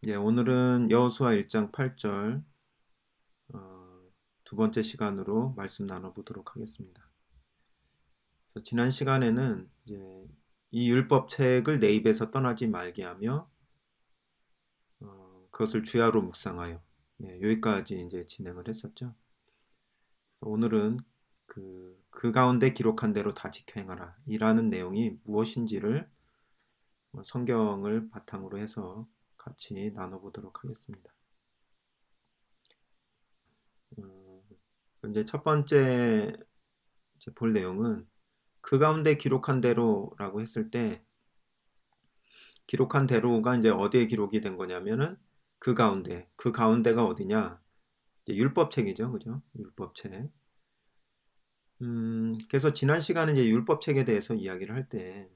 오늘은 여호수아 1장 8절 두 번째 시간으로 말씀 나눠보도록 하겠습니다. 그래서 지난 시간에는 이 율법책을 내 입에서 떠나지 말게 하며 그것을 주야로 묵상하여 여기까지 진행을 했었죠. 그래서 오늘은 그 가운데 기록한 대로 다 지켜 행하라 이라는 내용이 무엇인지를 성경을 바탕으로 해서 같이 나눠보도록 하겠습니다. 첫 번째 볼 내용은 그 가운데 기록한 대로라고 했을 때, 기록한 대로가 어디에 기록이 된 거냐면은 그 가운데가 어디냐? 율법책이죠, 그죠? 율법책. 그래서 지난 시간은 율법책에 대해서 이야기를 할 때,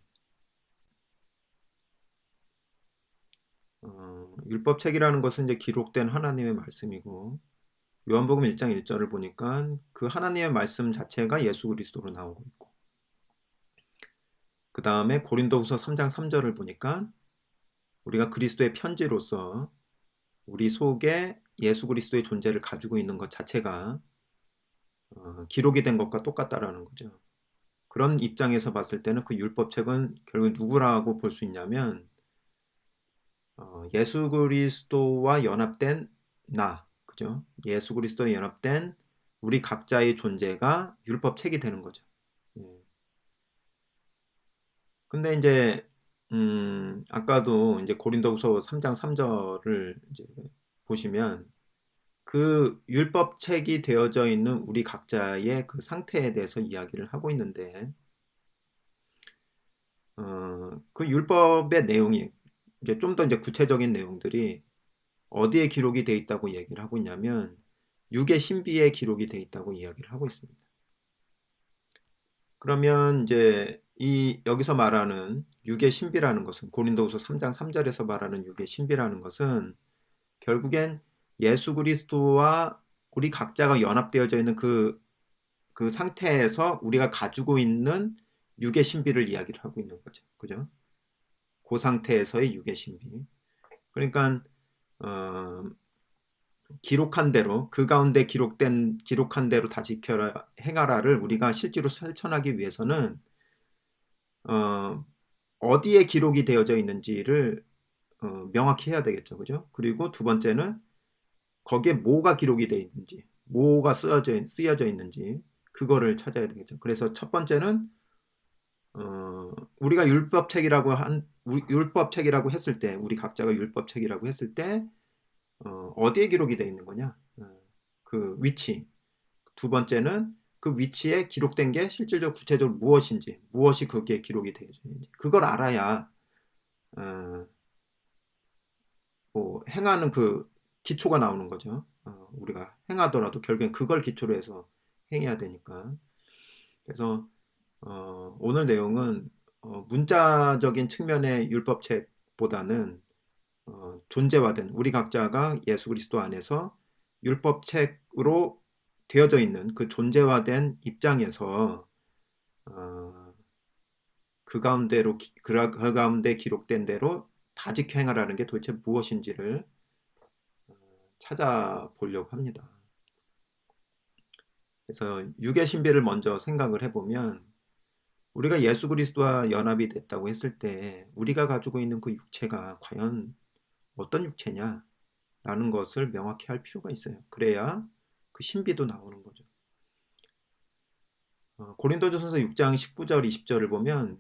율법책이라는 것은 기록된 하나님의 말씀이고, 요한복음 1장 1절을 보니까 그 하나님의 말씀 자체가 예수 그리스도로 나오고 있고, 그 다음에 고린도후서 3장 3절을 보니까 우리가 그리스도의 편지로서 우리 속에 예수 그리스도의 존재를 가지고 있는 것 자체가 기록이 된 것과 똑같다라는 거죠. 그런 입장에서 봤을 때는 그 율법책은 결국 누구라고 볼 수 있냐면 예수 그리스도와 연합된 그죠? 예수 그리스도에 연합된 우리 각자의 존재가 율법책이 되는 거죠. 예. 근데 아까도 고린도후서 3장 3절을 보시면 그 율법책이 되어져 있는 우리 각자의 그 상태에 대해서 이야기를 하고 있는데, 그 율법의 내용이 좀 더 구체적인 내용들이 어디에 기록이 돼 있다고 얘기를 하고 있냐면 육의 신비에 기록이 돼 있다고 이야기를 하고 있습니다. 그러면 이 여기서 말하는 육의 신비라는 것은, 고린도후서 3장 3절에서 말하는 육의 신비라는 것은 결국엔 예수 그리스도와 우리 각자가 연합되어져 있는 그 상태에서 우리가 가지고 있는 육의 신비를 이야기를 하고 있는 거죠. 그죠? 그 상태에서의 육의 신비. 그러니까 어, 기록한 대로, 그 가운데 기록한 대로 다 지켜라 행하라를 우리가 실제로 실천하기 위해서는 어, 어디에 기록이 되어져 있는지를 명확히 해야 되겠죠. 그죠? 그리고 두 번째는 거기에 뭐가 기록이 되어 있는지, 뭐가 쓰여져 있는지 그거를 찾아야 되겠죠. 그래서 첫 번째는 우리가 율법책이라고 했을 때, 우리 각자가 율법책이라고 했을 때 어디에 기록이 되어 있는 거냐? 그 위치. 두 번째는 그 위치에 기록된 게 실질적으로 구체적으로 무엇인지, 무엇이 거기에 기록이 되어 있는지 그걸 알아야 어, 뭐 행하는 그 기초가 나오는 거죠. 우리가 행하더라도 결국엔 그걸 기초로 해서 행해야 되니까. 그래서 오늘 내용은 문자적인 측면의 율법책보다는 존재화된 우리 각자가 예수 그리스도 안에서 율법책으로 되어져 있는 그 존재화된 입장에서 어, 그 가운데 기록된 대로 다 지켜 행하라는 게 도대체 무엇인지를 찾아보려고 합니다. 그래서 육의 신비를 먼저 생각을 해보면, 우리가 예수 그리스도와 연합이 됐다고 했을 때 우리가 가지고 있는 그 육체가 과연 어떤 육체냐라는 것을 명확히 할 필요가 있어요. 그래야 그 신비도 나오는 거죠. 고린도전서 6장 19절 20절을 보면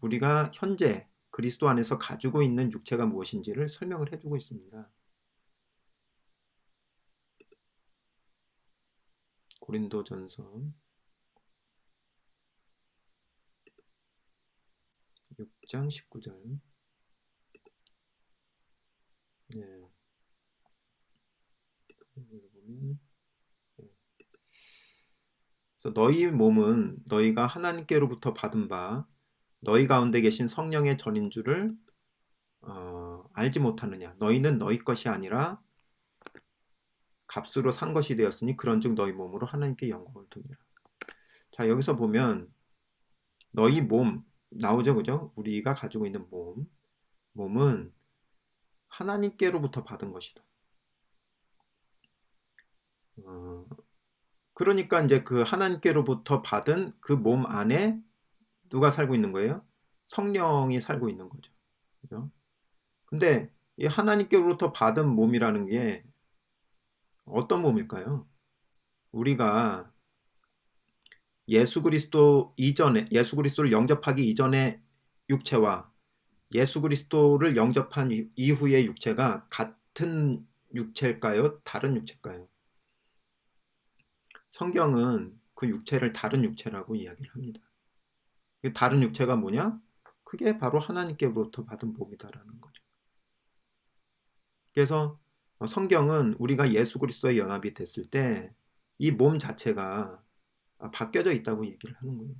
우리가 현재 그리스도 안에서 가지고 있는 육체가 무엇인지를 설명을 해주고 있습니다. 고린도전서 6장 19절. 네. 보면, 네. 그래서 너희 몸은 너희가 하나님께로부터 받은 바 너희 가운데 계신 성령의 전인 줄을 알지 못하느냐. 너희는 너희 것이 아니라 값으로 산 것이 되었으니 그런즉 너희 몸으로 하나님께 영광을 돌리라. 자, 여기서 보면 너희 몸 나오죠, 그죠? 우리가 가지고 있는 몸은 하나님께로부터 받은 것이다. 그러니까 이제 그 하나님께로부터 받은 그 몸 안에 누가 살고 있는 거예요? 성령이 살고 있는 거죠. 그죠? 근데 이 하나님께로부터 받은 몸이라는 게 어떤 몸일까요? 우리가 예수 그리스도 이전에, 예수 그리스도를 영접하기 이전의 육체와 예수 그리스도를 영접한 이후의 육체가 같은 육체일까요? 다른 육체일까요? 성경은 그 육체를 다른 육체라고 이야기를 합니다. 그 다른 육체가 뭐냐? 그게 바로 하나님께로부터 받은 몸이다라는 거죠. 그래서 성경은 우리가 예수 그리스도의 연합이 됐을 때 이 몸 자체가 바뀌어져 있다고 얘기를 하는 거예요.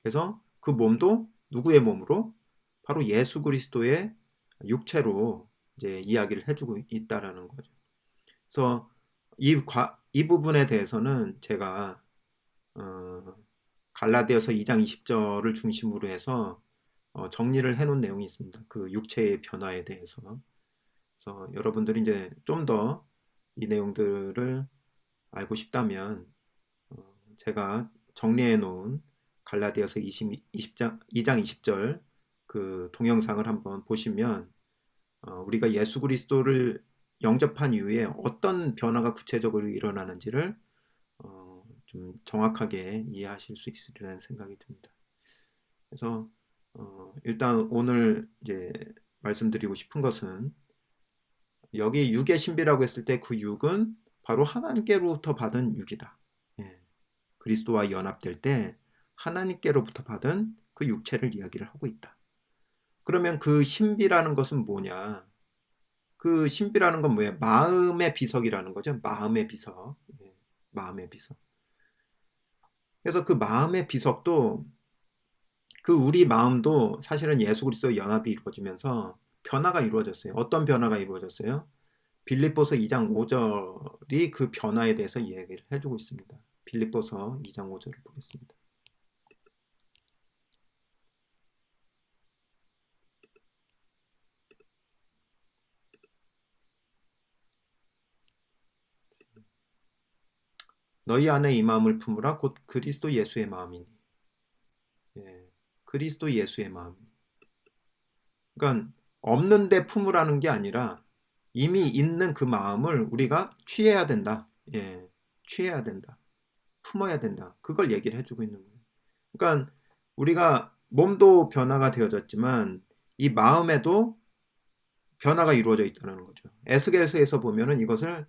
그래서 그 몸도 누구의 몸으로? 바로 예수 그리스도의 육체로 이제 이야기를 해주고 있다라는 거죠. 그래서 이 부분에 대해서는 제가 갈라디아서 2장 20절을 중심으로 해서 정리를 해놓은 내용이 있습니다. 그 육체의 변화에 대해서. 그래서 여러분들이 이제 좀 더 이 내용들을 알고 싶다면 제가 정리해 놓은 갈라디아서 2장 20절 그 동영상을 한번 보시면 우리가 예수 그리스도를 영접한 이후에 어떤 변화가 구체적으로 일어나는지를 좀 정확하게 이해하실 수 있으리라는 생각이 듭니다. 그래서 일단 오늘 이제 말씀드리고 싶은 것은 여기 육의 신비라고 했을 때 그 육은 바로 하나님께로부터 받은 육이다. 예. 그리스도와 연합될 때 하나님께로부터 받은 그 육체를 이야기를 하고 있다. 그러면 그 신비라는 것은 뭐냐? 그 신비라는 건 뭐예요? 마음의 비석이라는 거죠. 마음의 비석. 예. 마음의 비석. 그래서 그 마음의 비석도 그 우리 마음도 사실은 예수 그리스도 연합이 이루어지면서 변화가 이루어졌어요. 어떤 변화가 이루어졌어요? 빌립보서 2장 5절이 그 변화에 대해서 이야기를 해주고 있습니다. 빌립보서 2장 5절을 보겠습니다. 너희 안에 이 마음을 품으라 곧 그리스도 예수의 마음이니. 예, 그리스도 예수의 마음. 그러니까 없는데 품으라는 게 아니라 이미 있는 그 마음을 우리가 취해야 된다. 예, 취해야 된다. 품어야 된다. 그걸 얘기를 해주고 있는 거예요. 그러니까 우리가 몸도 변화가 되어졌지만 이 마음에도 변화가 이루어져 있다는 거죠. 에스겔서에서 보면은 이것을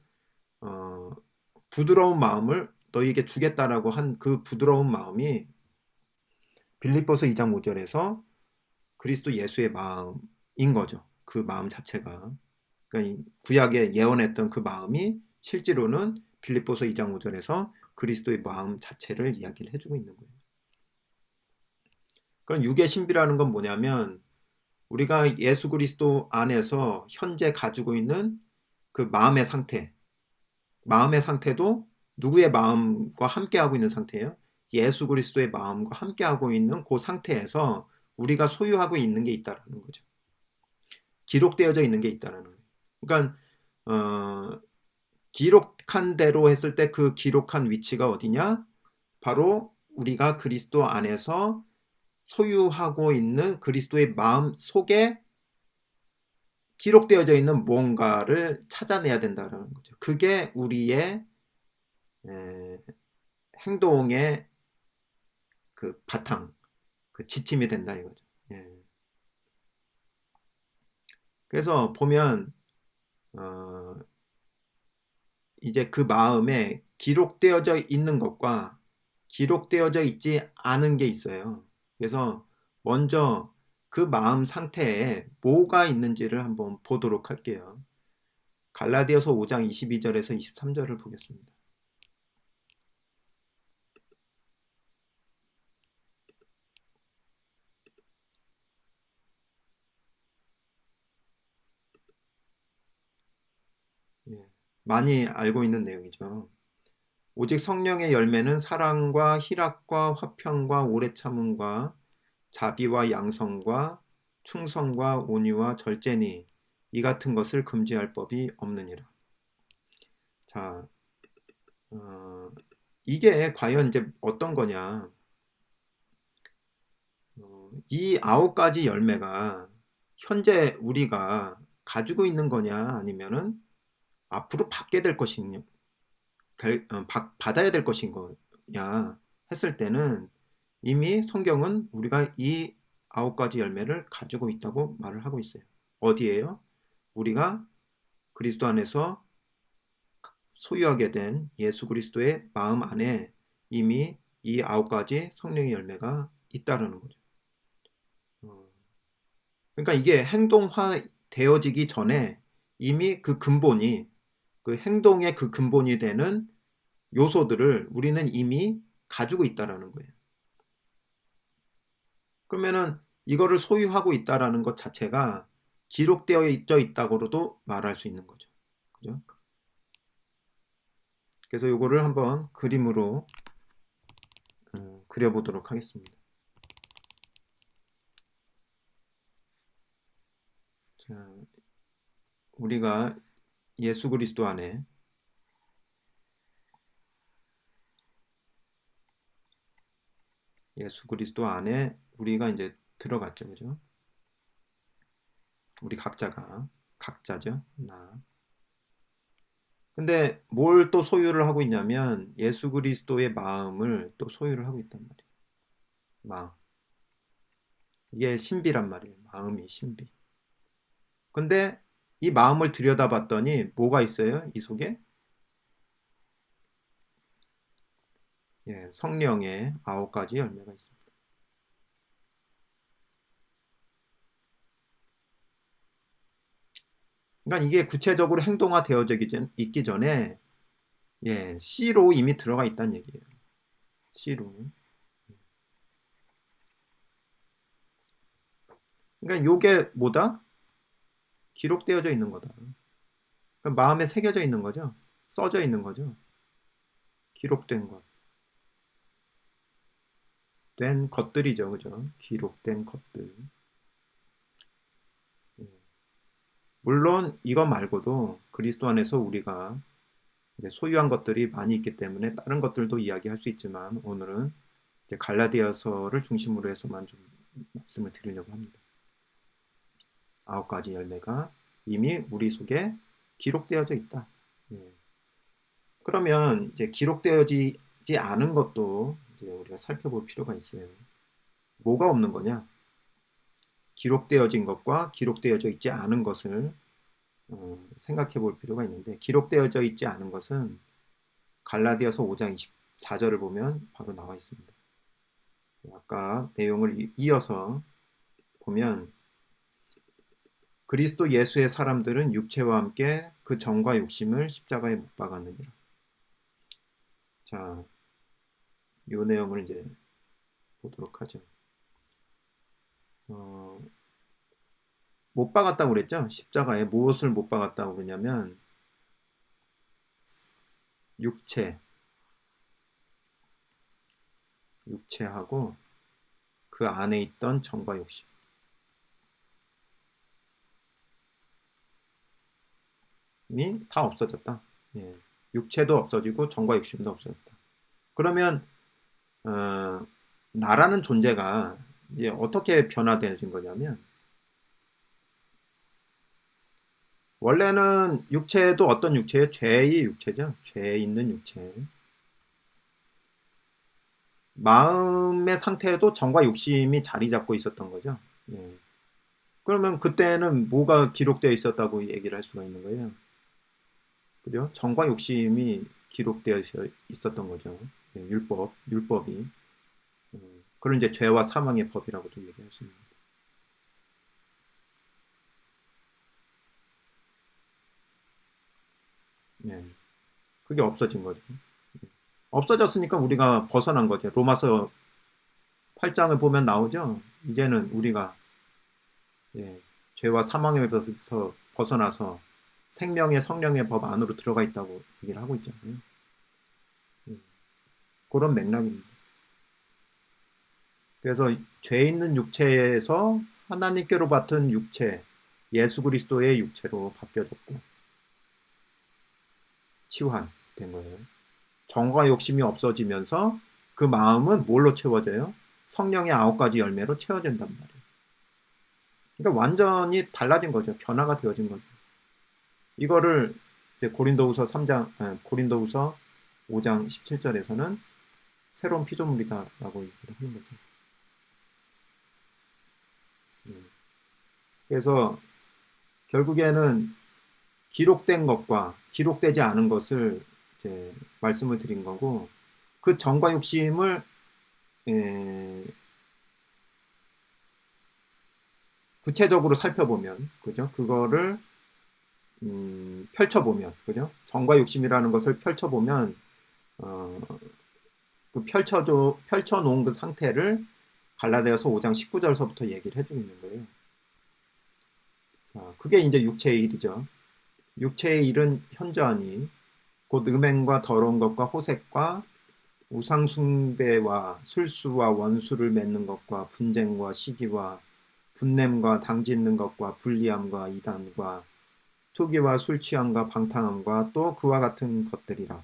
부드러운 마음을 너희에게 주겠다라고 한 그 부드러운 마음이 빌립보서 2장 5절에서 그리스도 예수의 마음인 거죠. 그 마음 자체가. 그러니까 구약에 예언했던 그 마음이 실제로는 빌립보서 2장 5절에서 그리스도의 마음 자체를 이야기를 해주고 있는 거예요. 그럼 육의 신비라는 건 뭐냐면 우리가 예수 그리스도 안에서 현재 가지고 있는 그 마음의 상태도 누구의 마음과 함께하고 있는 상태예요? 예수 그리스도의 마음과 함께하고 있는 그 상태에서 우리가 소유하고 있는 게 있다라는 거죠. 기록되어져 있는 게 있다라는 거예요. 그러니까 기록한 대로 했을 때 그 기록한 위치가 어디냐? 바로 우리가 그리스도 안에서 소유하고 있는 그리스도의 마음 속에 기록되어져 있는 뭔가를 찾아내야 된다는 거죠. 그게 우리의 행동의 그 바탕, 그 지침이 된다 이거죠. 예. 그래서 보면 이제 그 마음에 기록되어져 있는 것과 기록되어져 있지 않은 게 있어요. 그래서 먼저 그 마음 상태에 뭐가 있는지를 한번 보도록 할게요. 갈라디아서 5장 22절에서 23절을 보겠습니다. 예, 많이 알고 있는 내용이죠. 오직 성령의 열매는 사랑과 희락과 화평과 오래 참음과 자비와 양성과 충성과 온유와 절제니 이 같은 것을 금지할 법이 없느니라. 자, 이게 과연 이제 어떤 거냐? 이 9가지 열매가 현재 우리가 가지고 있는 거냐, 아니면은 앞으로 받게 될 것이냐, 받아야 될 것인 거냐 했을 때는 이미 성경은 우리가 이 9가지 열매를 가지고 있다고 말을 하고 있어요. 어디에요? 우리가 그리스도 안에서 소유하게 된 예수 그리스도의 마음 안에 이미 이 9가지 성령의 열매가 있다라는 거죠. 그러니까 이게 행동화 되어지기 전에 이미 그 근본이, 그 행동의 그 근본이 되는 요소들을 우리는 이미 가지고 있다라는 거예요. 그러면은 이거를 소유하고 있다라는 것 자체가 기록되어 있다고도 말할 수 있는 거죠. 그죠? 그래서 이거를 한번 그림으로 그려보도록 하겠습니다. 자, 우리가 예수 그리스도 안에 우리가 이제 들어갔죠. 그죠? 우리 각자죠. 나. 근데 뭘 또 소유를 하고 있냐면 예수 그리스도의 마음을 또 소유를 하고 있단 말이에요. 마음. 이게 신비란 말이에요. 마음이 신비. 근데 이 마음을 들여다봤더니 뭐가 있어요? 이 속에? 예, 성령의 9가지 열매가 있습니다. 그러니까 이게 구체적으로 행동화되어져 있기 전에 예, C로 이미 들어가 있다는 얘기예요. C로. 그러니까 요게 뭐다? 기록되어져 있는 거다. 그러니까 마음에 새겨져 있는 거죠. 써져 있는 거죠. 기록된 것. 된 것들이죠. 그죠? 기록된 것들. 물론 이것 말고도 그리스도 안에서 우리가 이제 소유한 것들이 많이 있기 때문에 다른 것들도 이야기할 수 있지만 오늘은 이제 갈라디아서를 중심으로 해서만 좀 말씀을 드리려고 합니다. 9가지 열매가 이미 우리 속에 기록되어져 있다. 예. 그러면 이제 기록되어지지 않은 것도 이제 우리가 살펴볼 필요가 있어요. 뭐가 없는 거냐? 기록되어진 것과 기록되어져 있지 않은 것을 생각해 볼 필요가 있는데, 기록되어져 있지 않은 것은 갈라디아서 5장 24절을 보면 바로 나와 있습니다. 아까 내용을 이어서 보면 그리스도 예수의 사람들은 육체와 함께 그 정과 욕심을 십자가에 못 박았느니라. 자, 이 내용을 이제 보도록 하죠. 못 박았다고 그랬죠? 십자가에 무엇을 못 박았다고 그러냐면 육체하고 그 안에 있던 정과 욕심. 이 다 없어졌다. 예. 육체도 없어지고 정과 욕심도 없어졌다. 그러면 나라는 존재가 이제 어떻게 변화되어진 거냐면, 원래는 육체도 어떤 육체예요? 죄의 육체죠. 죄 있는 육체. 마음의 상태에도 정과 욕심이 자리 잡고 있었던 거죠. 예. 그러면 그때는 뭐가 기록되어 있었다고 얘기를 할 수가 있는 거예요? 그죠? 정과 욕심이 기록되어 있었던 거죠. 예, 율법이. 그걸 이제 죄와 사망의 법이라고도 얘기할 수 있습니다. 예, 그게 없어진 거죠. 없어졌으니까 우리가 벗어난 거죠. 로마서 8장을 보면 나오죠. 이제는 우리가 예, 죄와 사망의 법에서 벗어나서 생명의 성령의 법 안으로 들어가 있다고 얘기를 하고 있잖아요. 그런 맥락입니다. 그래서 죄 있는 육체에서 하나님께로 받은 육체, 예수 그리스도의 육체로 바뀌어졌고 치환된 거예요. 정과 욕심이 없어지면서 그 마음은 뭘로 채워져요? 성령의 9가지 열매로 채워진단 말이에요. 그러니까 완전히 달라진 거죠. 변화가 되어진 거죠. 이거를 이제 고린도후서 5장 17절에서는 새로운 피조물이다라고 얘기를 하는 거죠. 그래서 결국에는 기록된 것과 기록되지 않은 것을 이제 말씀을 드린 거고, 그 정과 욕심을 구체적으로 살펴보면, 그죠? 그거를 펼쳐보면, 그죠? 정과 욕심이라는 것을 펼쳐보면, 어, 그 펼쳐놓은 그 상태를 갈라디아서 5장 19절서부터 얘기를 해주고 있는 거예요. 자, 그게 이제 육체의 일이죠. 육체의 일은 현저하니 곧 음행과 더러운 것과 호색과 우상숭배와 술수와 원수를 맺는 것과 분쟁과 시기와 분냄과 당짓는 것과 불리함과 이단과 투기와 술 취함과 방탕함과 또 그와 같은 것들이라.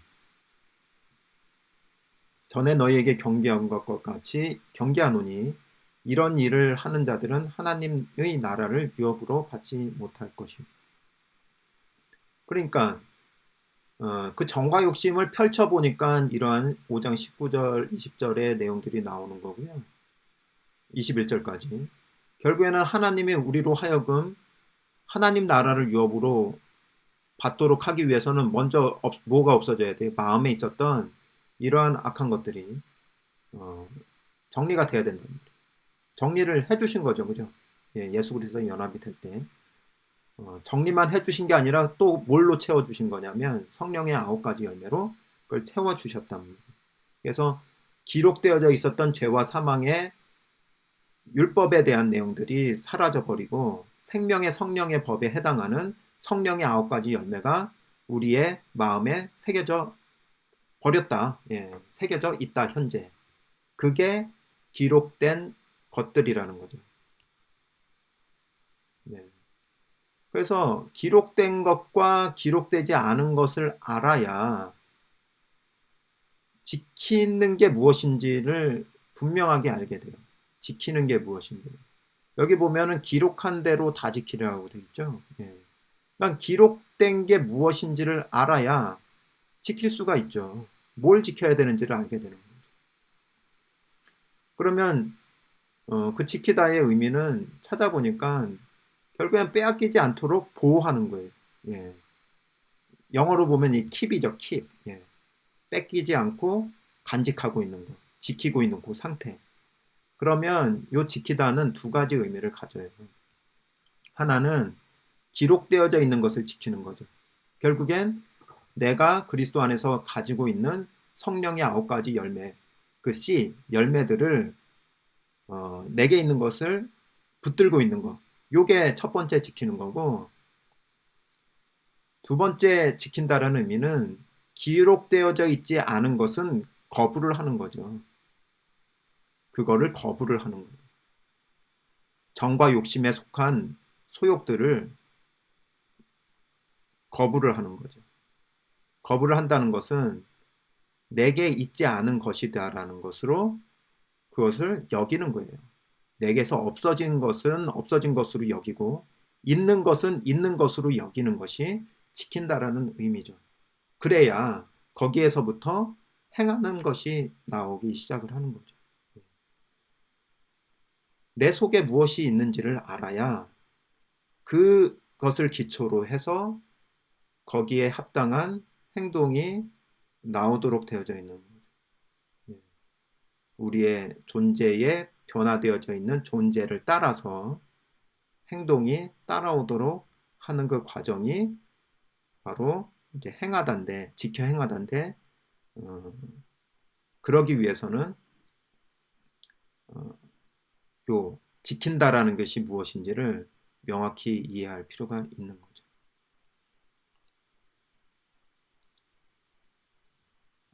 전에 너희에게 경계한 것과 같이 경계하노니 이런 일을 하는 자들은 하나님의 나라를 유업으로 받지 못할 것이요. 그러니까 그 정과 욕심을 펼쳐보니까 이러한 5장 19절, 20절의 내용들이 나오는 거고요. 21절까지. 결국에는 하나님이 우리로 하여금 하나님 나라를 유업으로 받도록 하기 위해서는 먼저 뭐가 없어져야 돼요? 마음에 있었던 이러한 악한 것들이 정리가 돼야 된답니다. 정리를 해주신 거죠, 그죠? 예, 예수 그리스도의 연합이 될 때. 정리만 해주신 게 아니라 또 뭘로 채워주신 거냐면 성령의 9가지 열매로 그걸 채워주셨답니다. 그래서 기록되어져 있었던 죄와 사망의 율법에 대한 내용들이 사라져버리고 생명의 성령의 법에 해당하는 성령의 9가지 열매가 우리의 마음에 새겨져 버렸다. 예, 새겨져 있다, 현재. 그게 기록된 것들이라는 거죠. 네. 그래서 기록된 것과 기록되지 않은 것을 알아야 지키는 게 무엇인지를 분명하게 알게 돼요. 지키는 게 무엇인지. 여기 보면은 기록한 대로 다 지키라고 되어 있죠. 예. 그러니까 기록된 게 무엇인지를 알아야 지킬 수가 있죠. 뭘 지켜야 되는지를 알게 되는 거죠. 그러면 그 지키다의 의미는 찾아보니까 결국엔 빼앗기지 않도록 보호하는 거예요. 예. 영어로 보면 이 킵이죠, 킵. 예. 뺏기지 않고 간직하고 있는 거, 지키고 있는 그 상태. 그러면 요 지키다는 2가지 의미를 가져요. 하나는 기록되어져 있는 것을 지키는 거죠. 결국엔 내가 그리스도 안에서 가지고 있는 성령의 9가지 열매, 그 씨, 열매들을 내게 있는 것을 붙들고 있는 거. 요게 첫 번째 지키는 거고, 2번째 지킨다라는 의미는 기록되어져 있지 않은 것은 거부를 하는 거죠. 그거를 거부를 하는 거예요. 정과 욕심에 속한 소욕들을 거부를 하는 거죠. 거부를 한다는 것은 내게 있지 않은 것이다라는 것으로 그것을 여기는 거예요. 내게서 없어진 것은 없어진 것으로 여기고 있는 것은 있는 것으로 여기는 것이 지킨다라는 의미죠. 그래야 거기에서부터 행하는 것이 나오기 시작을 하는 거죠. 내 속에 무엇이 있는지를 알아야 그것을 기초로 해서 거기에 합당한 행동이 나오도록 되어져 있는 거죠. 우리의 존재에 변화되어져 있는 존재를 따라서 행동이 따라오도록 하는 그 과정이 바로 이제 행하단데, 지켜 행하단데, 그러기 위해서는 요 지킨다라는 것이 무엇인지를 명확히 이해할 필요가 있는 거죠.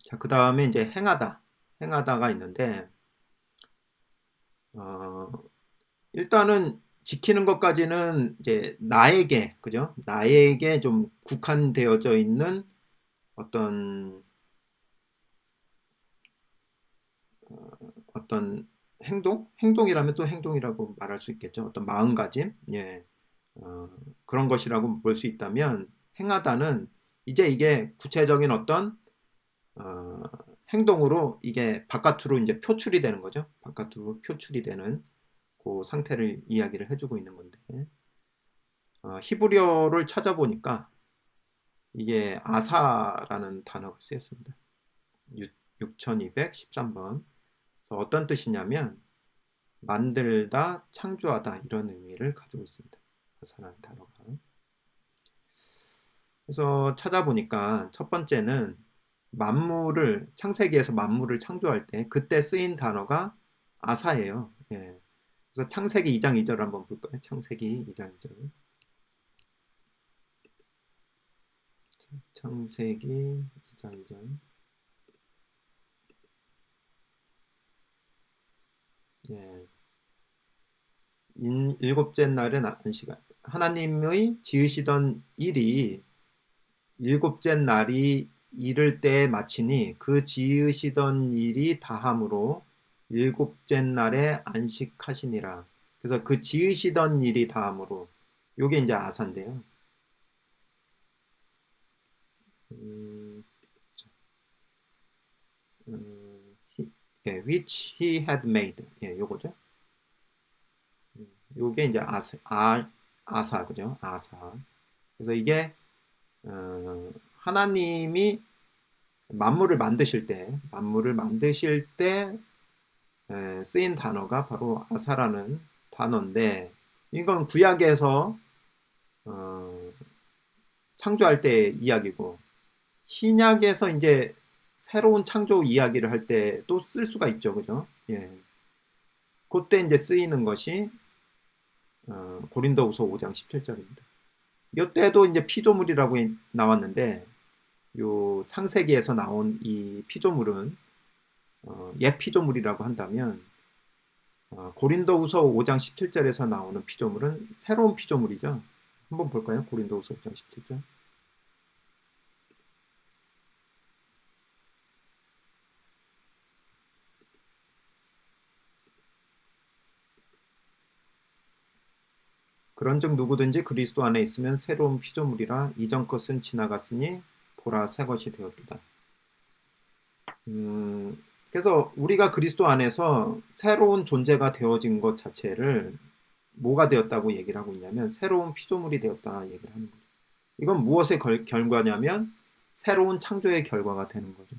자, 그 다음에 이제 행하다가 있는데, 일단은 지키는 것까지는 이제 나에게, 그죠? 나에게 좀 국한되어져 있는 어떤 어떤 행동이라면 또 행동이라고 말할 수 있겠죠. 어떤 마음가짐, 예, 어, 그런 것이라고 볼 수 있다면 행하다는 이제 이게 구체적인 어떤 어, 행동으로 이게 바깥으로 이제 표출이 되는 거죠. 바깥으로 표출이 되는 그 상태를 이야기를 해주고 있는 건데 히브리어를 찾아보니까 이게 아사라는 단어가 쓰였습니다. 6213번. 어떤 뜻이냐면 만들다, 창조하다 이런 의미를 가지고 있습니다. 아사라는 단어가. 그래서 찾아보니까 첫 번째는 창세기에서 만물을 창조할 때 그때 쓰인 단어가 아사예요. 예. 그래서 창세기 2장 2절 한번 볼까요? 창세기 2장 2절. 창세기 2장 2절. 예. 일곱째 날은 안식일. 하나님의 지으시던 일이 일곱째 날이 이를 때에 마치니 그 지으시던 일이 다함으로 일곱째 날에 안식하시니라. 그래서 그 지으시던 일이 다함으로 요게 이제 아사인데요. 음, 예, which he had made. 예, 요거죠. 요게 이제 아사, 그죠? 아사. 그래서 이게 하나님이 만물을 만드실 때 쓰인 단어가 바로 아사라는 단어인데 이건 구약에서 어, 창조할 때 이야기고 신약에서 이제 새로운 창조 이야기를 할 때 또 쓸 수가 있죠, 그죠? 예. 그때 이제 쓰이는 것이 고린도후서 5장 17절입니다. 이때도 이제 피조물이라고 나왔는데 요 창세기에서 나온 이 피조물은 옛 피조물이라고 한다면 고린도후서 5장 17절에서 나오는 피조물은 새로운 피조물이죠. 한번 볼까요? 고린도후서 5장 17절. 그런즉 누구든지 그리스도 안에 있으면 새로운 피조물이라 이전 것은 지나갔으니 보라 새 것이 되었도다. 그래서 우리가 그리스도 안에서 새로운 존재가 되어진 것 자체를 뭐가 되었다고 얘기를 하고 있냐면 새로운 피조물이 되었다 얘기를 하는 거죠. 이건 무엇의 결과냐면 새로운 창조의 결과가 되는 거죠.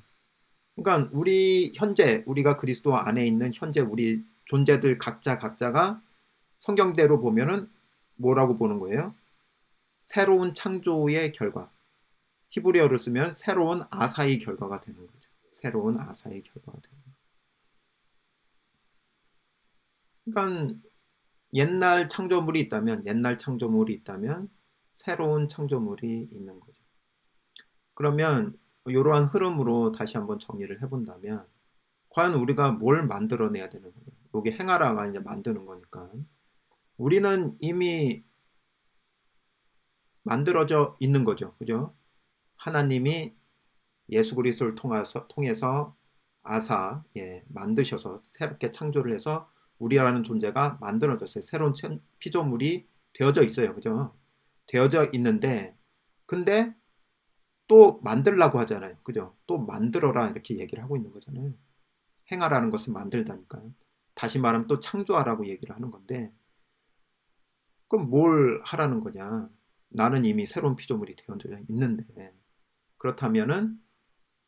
그러니까 우리가 그리스도 안에 있는 현재 우리 존재들 각자가 성경대로 보면은 뭐라고 보는 거예요? 새로운 창조의 결과. 히브리어를 쓰면 새로운 아사의 결과가 되는 거죠. 새로운 아사의 결과가 되는 거죠. 그러니까 옛날 창조물이 있다면 새로운 창조물이 있는 거죠. 그러면 이러한 흐름으로 다시 한번 정리를 해본다면 과연 우리가 뭘 만들어내야 되는 거예요? 이게 행하라가 이제 만드는 거니까 우리는 이미 만들어져 있는 거죠. 그죠? 하나님이 예수 그리스도를 통해서 아사 만드셔서 새롭게 창조를 해서 우리라는 존재가 만들어졌어요. 새로운 피조물이 되어져 있어요. 그죠? 되어져 있는데 근데 또 만들라고 하잖아요. 그죠? 또 만들어라 이렇게 얘기를 하고 있는 거잖아요. 행하라는 것은 만들다니까요. 다시 말하면 또 창조하라고 얘기를 하는 건데 그럼 뭘 하라는 거냐? 나는 이미 새로운 피조물이 되어져 있는데 그렇다면은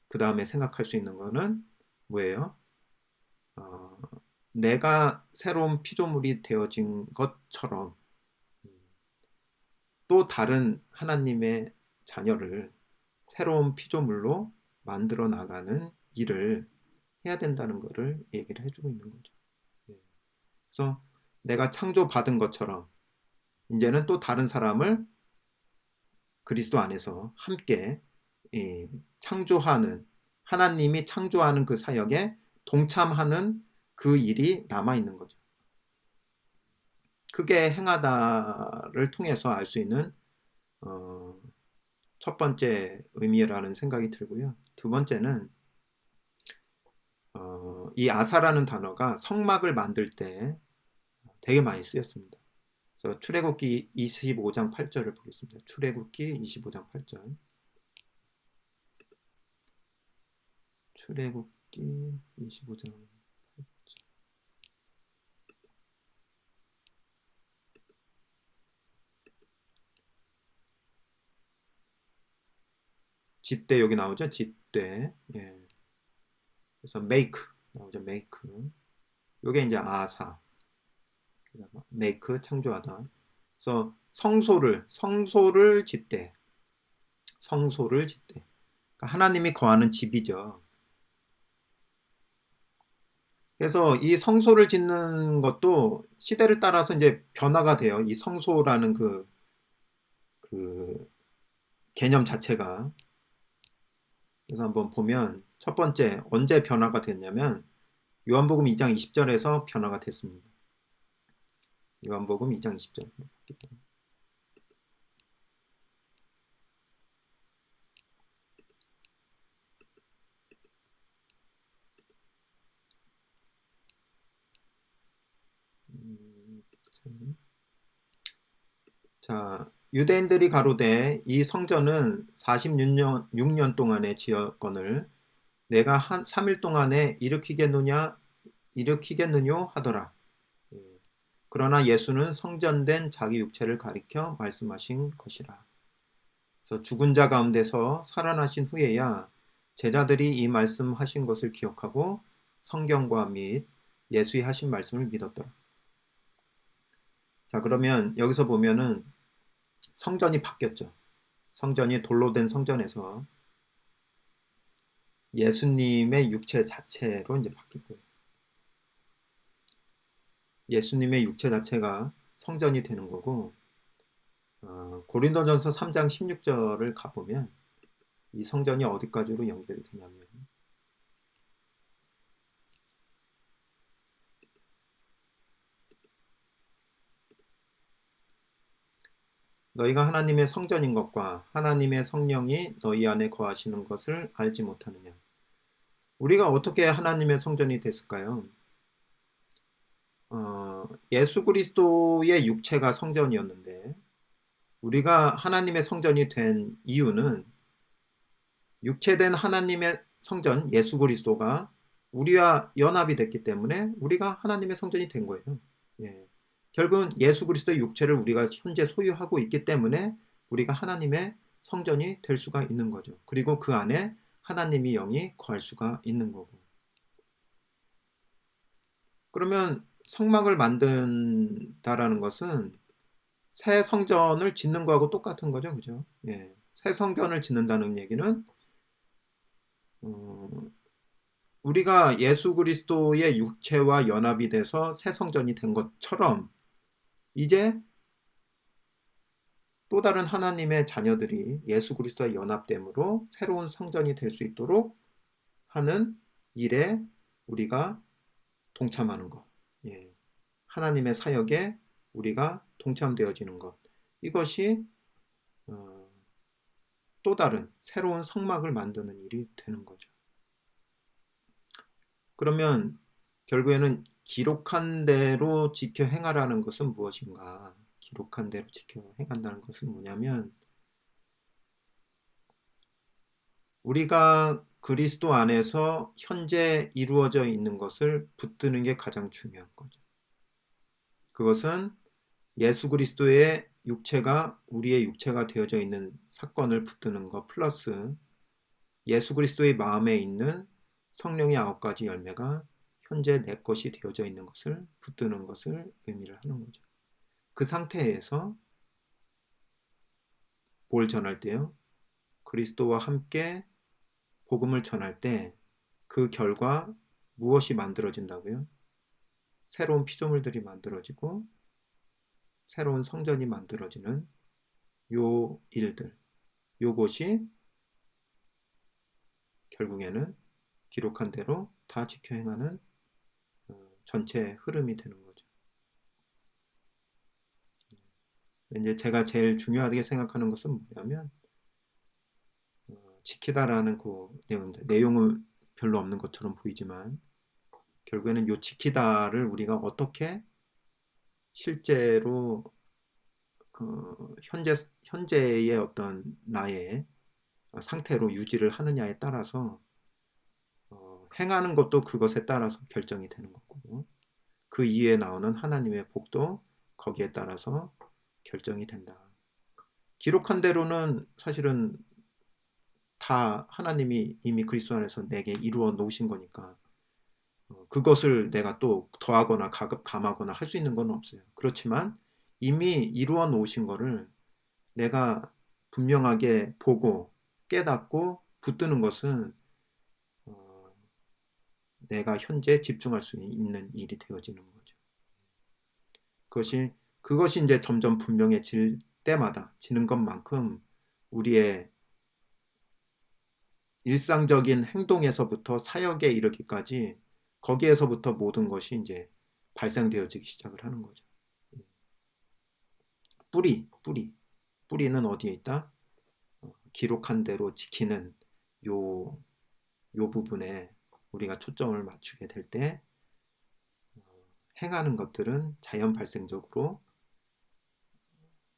그 다음에 생각할 수 있는 거는 뭐예요? 어, 내가 새로운 피조물이 되어진 것처럼 또 다른 하나님의 자녀를 새로운 피조물로 만들어 나가는 일을 해야 된다는 것을 얘기를 해주고 있는 거죠. 예. 그래서 내가 창조받은 것처럼 이제는 또 다른 사람을 그리스도 안에서 함께 창조하는 하나님이 창조하는 그 사역에 동참하는 그 일이 남아 있는 거죠. 크게 행하다를 통해서 알 수 있는 어, 첫 번째 의미라는 생각이 들고요. 두 번째는 이 아사라는 단어가 성막을 만들 때 되게 많이 쓰였습니다. 그래서 출애굽기 25장 8절을 보겠습니다. 출애굽기 25장 8절. 출애굽기 25장. 짓대 여기 나오죠? 짓대. 예. 그래서 make 나오죠? make. 요게 이제 아사. make 창조하다. 그래서 성소를 짓대. 성소를 짓대. 그러니까 하나님이 거하는 집이죠. 그래서 이 성소를 짓는 것도 시대를 따라서 이제 변화가 돼요. 이 성소라는 그 개념 자체가. 그래서 한번 보면 첫 번째 언제 변화가 됐냐면 요한복음 2장 20절에서 변화가 됐습니다. 요한복음 2장 20절. 자, 유대인들이 가로되 이 성전은 46년 동안의 지었건을 내가 한 3일 동안에 일으키겠느뇨 하더라. 예. 그러나 예수는 성전된 자기 육체를 가리켜 말씀하신 것이라. 그래서 죽은 자 가운데서 살아나신 후에야 제자들이 이 말씀하신 것을 기억하고 성경과 및 예수의 하신 말씀을 믿었더라. 자, 그러면 여기서 보면은 성전이 바뀌었죠. 성전이 돌로 된 성전에서 예수님의 육체 자체로 이제 바뀌고요. 예수님의 육체 자체가 성전이 되는 거고, 고린도전서 3장 16절을 가보면 이 성전이 어디까지로 연결이 되냐면 너희가 하나님의 성전인 것과 하나님의 성령이 너희 안에 거하시는 것을 알지 못하느냐. 우리가 어떻게 하나님의 성전이 됐을까요? 예수 그리스도의 육체가 성전이었는데 우리가 하나님의 성전이 된 이유는 육체된 하나님의 성전 예수 그리스도가 우리와 연합이 됐기 때문에 우리가 하나님의 성전이 된 거예요. 예. 결국은 예수 그리스도의 육체를 우리가 현재 소유하고 있기 때문에 우리가 하나님의 성전이 될 수가 있는 거죠. 그리고 그 안에 하나님이 영이 거할 수가 있는 거고. 그러면 성막을 만든다라는 것은 새 성전을 짓는 거하고 똑같은 거죠. 그죠? 예. 새 성전을 짓는다는 얘기는 어, 우리가 예수 그리스도의 육체와 연합이 돼서 새 성전이 된 것처럼 이제 또 다른 하나님의 자녀들이 예수 그리스도와 연합됨으로 새로운 성전이 될 수 있도록 하는 일에 우리가 동참하는 것. 예. 하나님의 사역에 우리가 동참되어지는 것. 이것이 또 다른 새로운 성막을 만드는 일이 되는 거죠. 그러면 결국에는 기록한 대로 지켜 행하라는 것은 무엇인가? 기록한 대로 지켜 행한다는 것은 뭐냐면 우리가 그리스도 안에서 현재 이루어져 있는 것을 붙드는 게 가장 중요한 거죠. 그것은 예수 그리스도의 육체가 우리의 육체가 되어져 있는 사건을 붙드는 것 플러스 예수 그리스도의 마음에 있는 성령의 9가지 열매가 현재 내 것이 되어져 있는 것을 붙드는 것을 의미를 하는 거죠. 그 상태에서 뭘 전할 때요? 그리스도와 함께 복음을 전할 때 그 결과 무엇이 만들어진다고요? 새로운 피조물들이 만들어지고 새로운 성전이 만들어지는 요 일들, 요것이 결국에는 기록한 대로 다 지켜 행하는 전체 흐름이 되는 거죠. 이제 제가 제일 중요하게 생각하는 것은 뭐냐면 지키다라는 그 내용입니다. 내용은 별로 없는 것처럼 보이지만 결국에는 요 지키다를 우리가 어떻게 실제로 현재의 어떤 나의 상태로 유지를 하느냐에 따라서 행하는 것도 그것에 따라서 결정이 되는 거고 그 이후에 나오는 하나님의 복도 거기에 따라서 결정이 된다. 기록한 대로는 사실은 다 하나님이 이미 그리스도 안에서 내게 이루어 놓으신 거니까 그것을 내가 또 더하거나 감하거나 할 수 있는 건 없어요. 그렇지만 이미 이루어 놓으신 거를 내가 분명하게 보고 깨닫고 붙드는 것은 어, 내가 현재 집중할 수 있는 일이 되어지는 거죠. 그것이 그것이 이제 점점 분명해질 때마다 지는 것만큼 우리의 일상적인 행동에서부터 사역에 이르기까지 거기에서부터 모든 것이 이제 발생되어지기 시작을 하는 거죠. 뿌리는 어디에 있다? 기록한 대로 지키는 요, 요 부분에 우리가 초점을 맞추게 될 때 행하는 것들은 자연 발생적으로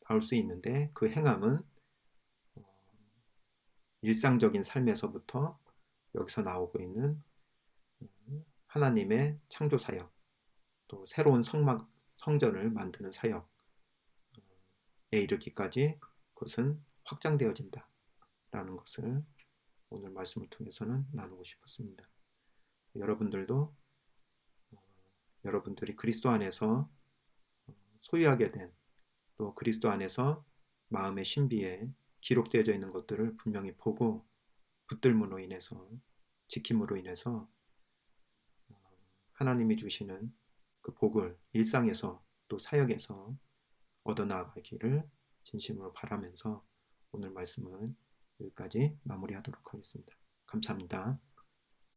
나올 수 있는데 그 행함은 일상적인 삶에서부터 여기서 나오고 있는 하나님의 창조 사역, 또 새로운 성전을 만드는 사역에 이르기까지 그것은 확장되어진다라는 것을 오늘 말씀을 통해서는 나누고 싶었습니다. 여러분들도 여러분들이 그리스도 안에서 소유하게 된 또 그리스도 안에서 마음의 신비에 기록되어져 있는 것들을 분명히 보고 붙들므로 인해서 지킴으로 인해서 하나님이 주시는 그 복을 일상에서 또 사역에서 얻어나가기를 진심으로 바라면서 오늘 말씀은 여기까지 마무리하도록 하겠습니다. 감사합니다.